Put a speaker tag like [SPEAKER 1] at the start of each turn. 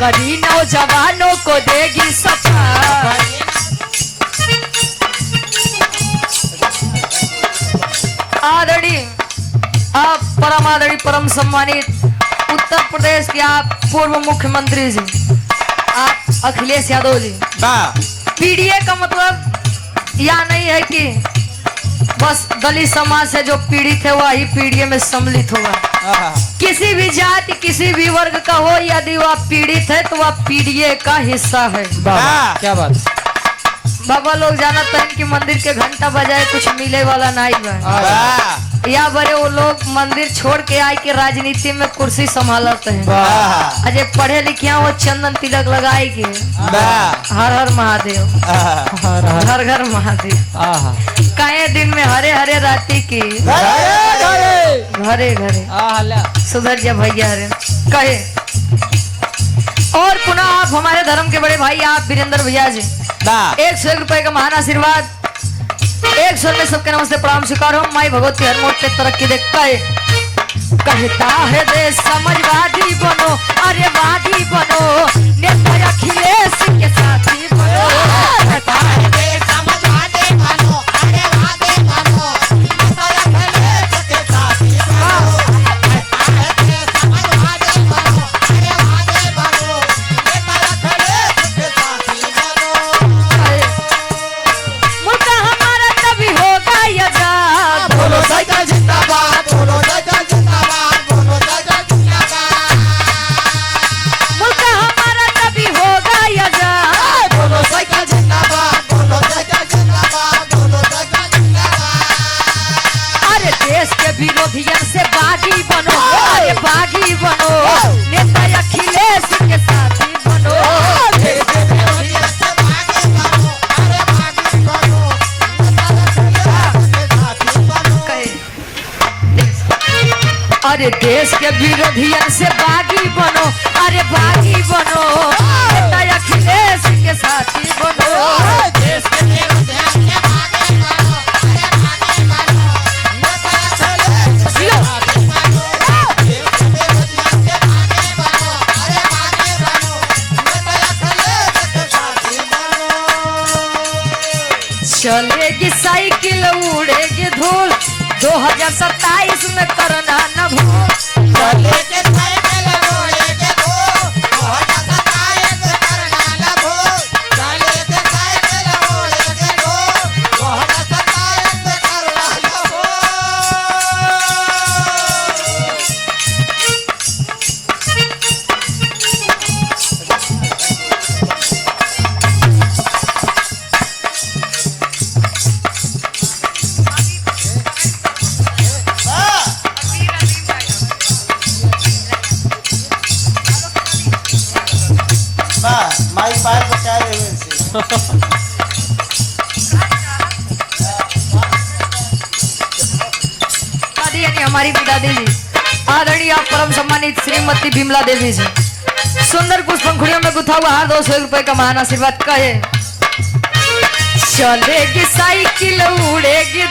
[SPEAKER 1] कभी नौजवानों को देगी सफा। आदरणीय आप परम आदरणीय परम सम्मानित उत्तर प्रदेश के आप पूर्व मुख्यमंत्री जी आप अखिलेश यादव जी, पीडीए का मतलब यह नहीं है कि बस दलित समाज से जो पीड़ित है वही पीडीए में सम्मिलित होगा। किसी भी जाति किसी भी वर्ग का हो यदि वह पीड़ित है तो वह पीडीए का हिस्सा है।
[SPEAKER 2] क्या बात।
[SPEAKER 1] बाबा लोग जानते हैं कि मंदिर के घंटा बजाए कुछ मिले वाला नहीं है। या बड़े वो लोग मंदिर छोड़ के आए के राजनीति में कुर्सी संभालते हैं। अजय पढ़े लिखे वो चंदन तिलक लगाए के हर हर महादेव घर घर महादेव कई दिन में हरे हरे राती की घरे घरे सुधर जा भैया हरे कहे। और पुनः आप हमारे धर्म के बड़े भाई आप वीरेंद्र भैया जी 101 रुपए का महान आशीर्वाद। 100 में सबके नमस्ते प्रणाम स्वीकार हो। माई भगवती हर मोड़ पे तरक्की देखता है। कहता है देश समाजवादी बनो अरे वादी बनो नेता अखिलेश के साथी बनो। कहता है देश समाजवादी बनो अरे वादी बनो नेता अखिलेश के साथी बनो। कहता है देश समाजवादी बनो अरे वादी बनो नेता अखिलेश के साथी बनो। मुल्क हमारा तभी होगा आजाद। बोलो साइकिल जिंदाबाद बोलो साइकिल जिंदाबाद बोलो साइकिल जिंदाबाद। मुल्क हमारा तभी होगा आजाद। बोलो साइकिल जिंदाबाद बोलो साइकिल जिंदाबाद बोलो साइकिल जिंदाबाद। अरे देश के विरोधियों से बागी बनो अरे बागी बनो नेता अखिलेश के साथी बनो। देश के विरोधियों से बागी बनो अरे बागी बनो अरे देश के विरोधियों से बागी बनो अरे बागी बनो नेता अखिलेश के साथी बनो। देश के विरोधियों से बागी बनो अरे बागी बनो नेता अखिलेश के साथी बनो। देश के विरोधियों से बागी बनो अरे बागी बनो नेता अखिलेश के साथी बनो। चलेगी साइकिल उड़ेगी धूल 2027 में करना न भूल। चलेगी साइकिल उड़ेगी धूल 2027 में करना न भूल। चलेगी साइकिल उड़ेगी धूल 2027 में करना न भूल।
[SPEAKER 3] माई पार बचा रहे हैं
[SPEAKER 1] यानी हमारी दादी जी आदरणीय परम सम्मानित श्रीमती बिमला देवी जी सुंदर कुछ पंखुड़ियों में गुथा हुआ हार 200 रुपए का महान आशीर्वाद कहे। चलेगी साइकिल उड़ेगी